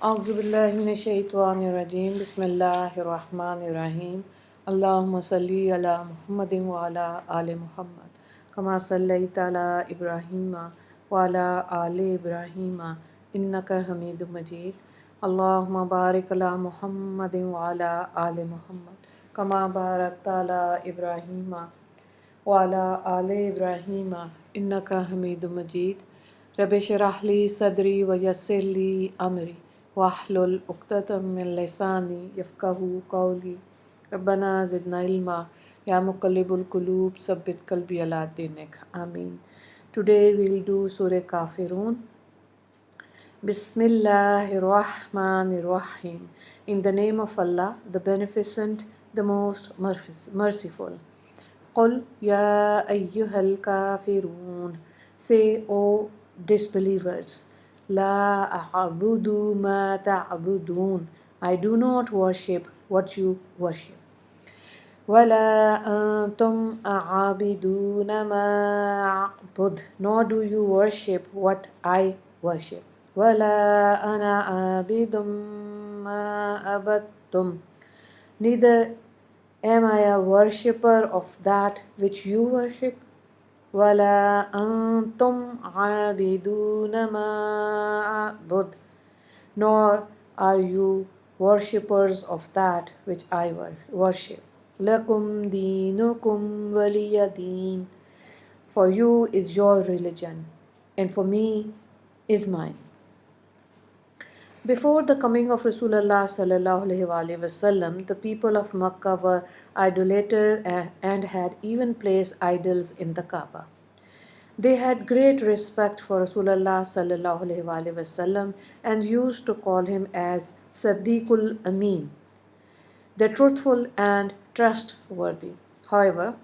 أعوذ بالله من الشيطان الرجيم بسم الله الرحمن الرحيم اللهم صل على محمد وعلى آل محمد كما صليت على إبراهيم وعلى آل إبراهيم إنك حميد مجيد اللهم بارك على محمد وعلى آل محمد كما باركت على إبراهيم وعلى آل إبراهيم إنك حميد مجيد رب اشرح لي صدري ويسر لي أمري واحلل عقدة من لساني يفقهوا قولي ربنا زدنا علما يا مقلب القلوب ثبت قلبي على دينك آمين. Today we'll do Surah Kafirun. Bismillahir Rahmanir Rahim. In the name of Allah, the Beneficent, the Most Merciful. قل يا أيها الكافرون. Say, O disbelievers, لا أعبد ما تعبدون. I do not worship what you worship. ولا أنتم عابدون ما أعبد. Nor do you worship what I worship. ولا أنا عابد ما عبدتم. Neither am I a worshipper of that which you worship. ولا أنتم عابدون ما أعبد. Nor are you worshippers of that which I worship. لكم دينكم ولي دين. For you is your religion, and for me is mine. Before the coming of Rasulullah sallallahu alaihi wasallam, the people of Makkah were idolaters and had even placed idols in the Kaaba. They had great respect for Rasulullah sallallahu alaihi wasallam and used to call him as Sadiqul Amin, the truthful and trustworthy. However,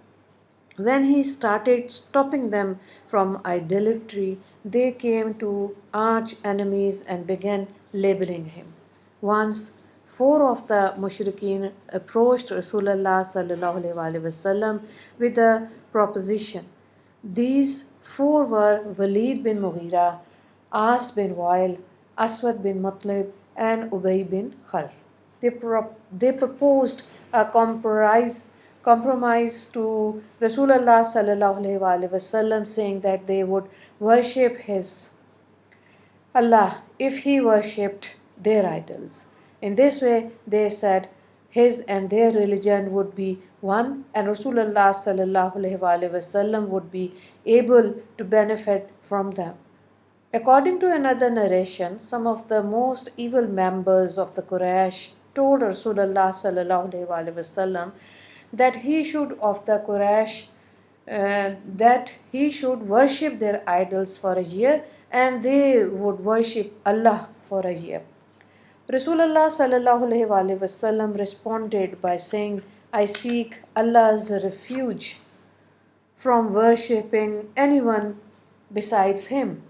when he started stopping them from idolatry, they came to arch enemies and began labeling him. Once, four of the mushrikeen approached Rasulullah sallallahu alaihi wasallam with a proposition. These four were Walid bin Mughira, As bin Wail, Aswad bin Mutlib, and Ubay bin Khalf. They proposed a compromise to Rasulullah sallallahu alaihi wasallam, saying that they would worship his Allah if he worshipped their idols. In this way, they said his and their religion would be one, and Rasulullah sallallahu alaihi wasallam would be able to benefit from them. According to another narration, some of the most evil members of the Quraysh told Rasulullah sallallahu alaihi wasallam that he should that he should worship their idols for a year and they would worship Allah for a year. Rasulullah sallallahu alaihi wasallam responded by saying, I seek Allah's refuge from worshipping anyone besides him.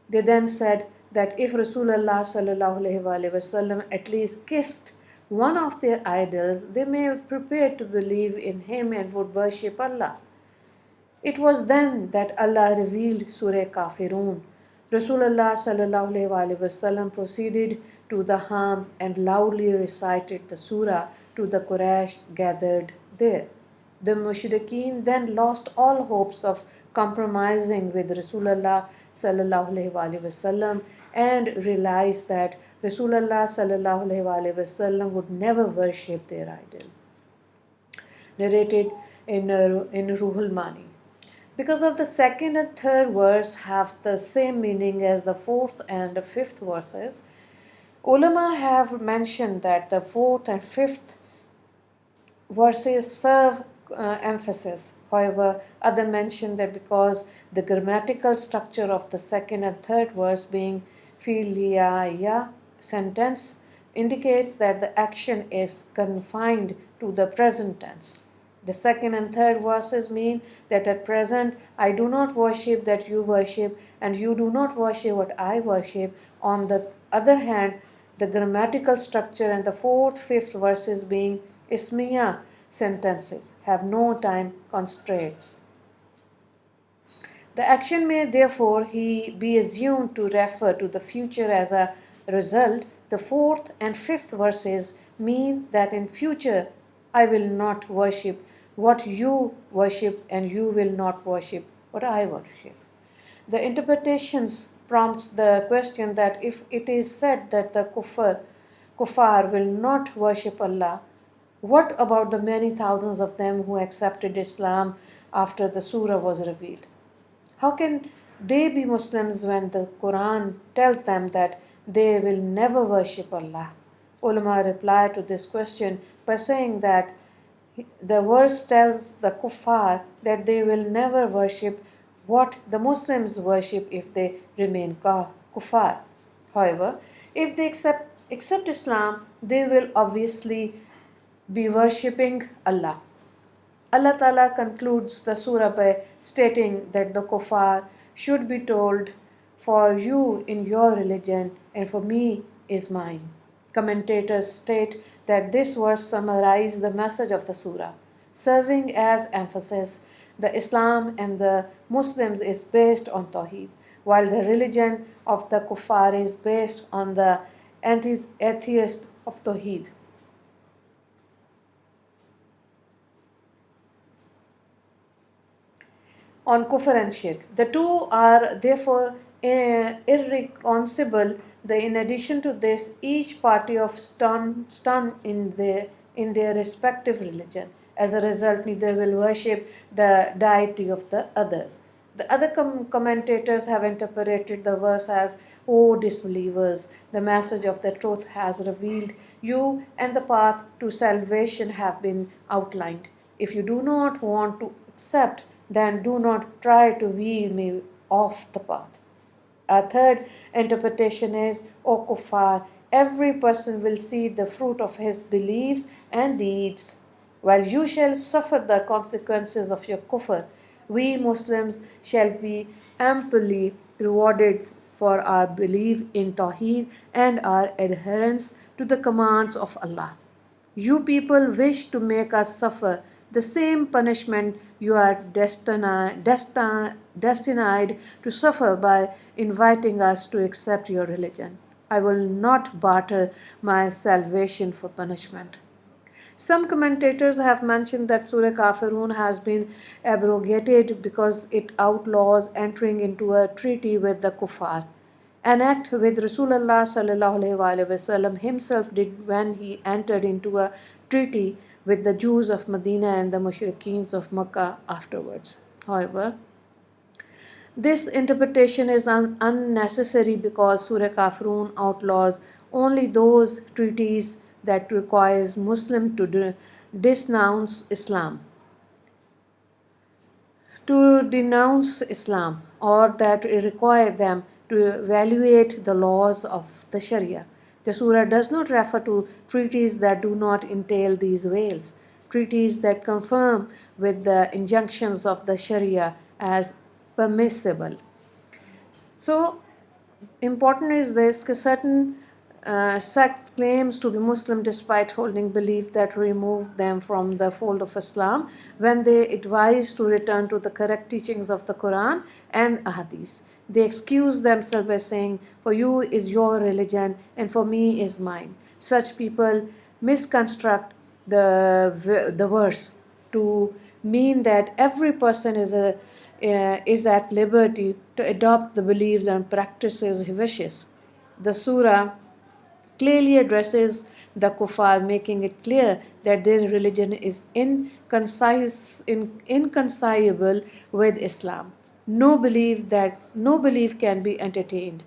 They then said that if Rasulullah sallallahu alaihi wasallam at least kissed one of their idols, they may prepare to believe in him and would worship Allah. It was then that Allah revealed Surah Kafirun. Rasulullah sallallahu alaihi wasallam proceeded to the Ham and loudly recited the surah to the Quraysh gathered there. The mushrikeen then lost all hopes of compromising with Rasulullah sallallahu alaihi wasallam and realized that Rasulullah sallallahu alaihi wasallam would never worship their idol. Narrated in Ruhul Mani. Because of the second and third verse have the same meaning as the fourth and fifth verses, ulama have mentioned that the fourth and fifth verses serve emphasis. However, others mention that because the grammatical structure of the second and third verse being filiya sentence indicates that the action is confined to the present tense. The second and third verses mean that at present I do not worship that you worship and you do not worship what I worship. On the other hand, the grammatical structure and the fourth, fifth verses being ismiya sentences have no time constraints. The action may therefore be assumed to refer to the future as a result, The fourth and fifth verses mean that in future I will not worship what you worship and you will not worship what I worship. The interpretations prompts the question that if it is said that the kuffar will not worship Allah, what about the many thousands of them who accepted Islam after the surah was revealed? How can they be Muslims when the Quran tells them that they will never worship Allah? Ulama reply to this question by saying that the verse tells the kuffar that they will never worship what the Muslims worship if they remain kuffar. However, if they accept Islam, they will obviously be worshipping Allah. Allah Ta'ala concludes the surah by stating that the kuffar should be told, for you in your religion and for me is mine. Commentators state that this verse summarizes the message of the surah, serving as emphasis. The Islam and the Muslims is based on Tawheed, while the religion of the kuffar is based on the anti-atheist of Tawheed. On kufr and shirk. The two are therefore irreconcilable. In addition to this, each party of stun in their respective religion. As a result, neither will worship the deity of the others. The other commentators have interpreted the verse as, O disbelievers, the message of the truth has revealed you and the path to salvation have been outlined. If you do not want to accept, then do not try to weed me off the path. A third interpretation is, O kuffar, every person will see the fruit of his beliefs and deeds, while you shall suffer the consequences of your kufr. We Muslims shall be amply rewarded for our belief in Tawheed and our adherence to the commands of Allah. You people wish to make us suffer the same punishment you are destined to suffer by inviting us to accept your religion. I will not barter my salvation for punishment. Some commentators have mentioned that Surah Kafirun has been abrogated because it outlaws entering into a treaty with the kuffar, an act which Rasulullah ﷺ himself did when he entered into a treaty with the Jews of Medina and the Mushrikeens of Makkah afterwards. However, this interpretation is unnecessary because Surah Kafirun outlaws only those treaties that requires Muslims to denounce Islam. Or that require them to evaluate the laws of the Sharia. The surah does not refer to treaties that do not entail these veils, treaties that confirm with the injunctions of the Sharia as permissible. So, important is this: certain sect claims to be Muslim despite holding beliefs that remove them from the fold of Islam when they advise to return to the correct teachings of the Quran and Hadith. They excuse themselves by saying, for you is your religion and for me is mine. Such people misconstruct the verse to mean that every person is at liberty to adopt the beliefs and practices he wishes. The surah clearly addresses the kuffar, making it clear that their religion is inconcilable with Islam. No belief can be entertained,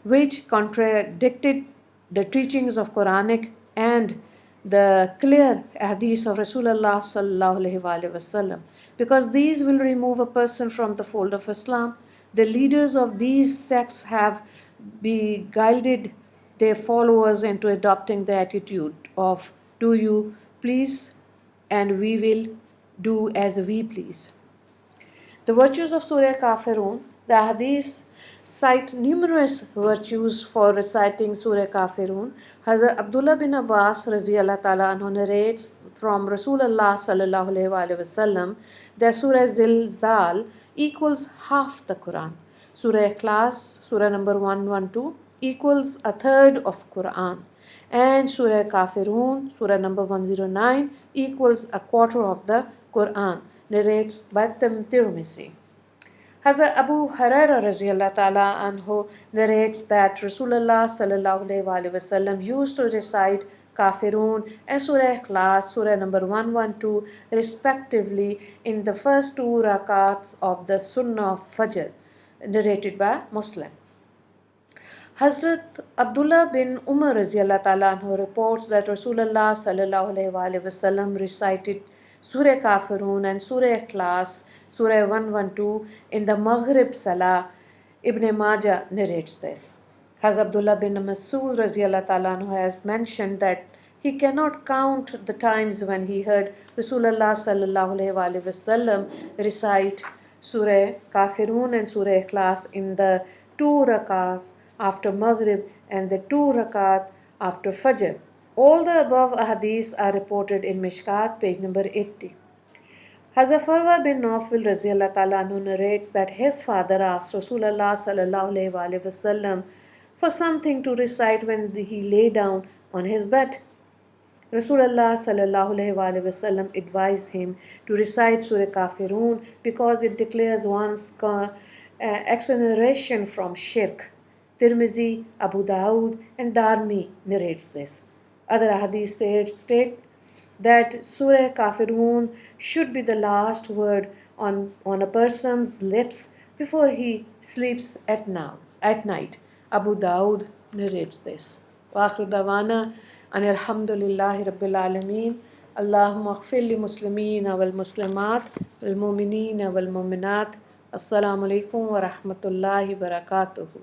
which contradicted the teachings of Quranic and the clear hadith of Rasulullah sallallahu alaihi wasallam, because these will remove a person from the fold of Islam. The leaders of these sects have beguiled their followers into adopting the attitude of do you please and we will do as we please. The virtues of Surah Kafirun. The hadith cite numerous virtues for reciting Surah Kafirun. Hazrat Abdullah bin Abbas radiyallahu ta'ala anhu narrates from Rasulullah sallallahu alaihi wasallam that Surah Zilzal equals half the Quran. Surah Ikhlas, Surah number 112, equals a third of Quran. And Surah Kafirun, Surah number 109, equals a quarter of the Quran, narrates by Tirmidhi. Hazrat Abu Hurairah radiallahu ta'ala anhu narrates that Rasulullah sallallahu alayhi wasallam used to recite Kafirun and Surah Ikhlas, Surah number 112, respectively, in the first two rakats of the Sunnah of Fajr, narrated by Muslim. Hazrat Abdullah bin Umar radiallahu ta'ala anhu reports that Rasulullah sallallahu alayhi wasallam recited Surah Kafirun and Surah Ikhlas, Surah 112 in the Maghrib Salah. Ibn Majah narrates this. Hazrat Abdullah bin Masud radiallahu ta'ala anhu has mentioned that he cannot count the times when he heard Rasulullah sallallahu alayhi wasallam recite Surah Kafirun and Surah Ikhlas in the two rakats after Maghrib and the two rakat after Fajr. All the above hadiths are reported in Mishkat, page number 80. Hazrat Farwa bin Nawfal radiallahu ta'ala anhu narrates that his father asked Rasulullah sallallahu alayhi wasallam for something to recite when he lay down on his bed. Rasulullah sallallahu alayhi wasallam advised him to recite Surah Kafirun because it declares one's exoneration from shirk. Tirmizi, Abu Dawood, and Darmi narrates this. Other hadith state that Surah Kafirun should be the last word on a person's lips before he sleeps at night. Abu Dawood narrates this. Wa akhiru dawana an alhamdulillahi rabbil alameen. Allahumma ighfir li muslimina wal muslimat wal mu'minina wal mu'minat. Assalamu alaikum wa rahmatullahi wa barakatuhu.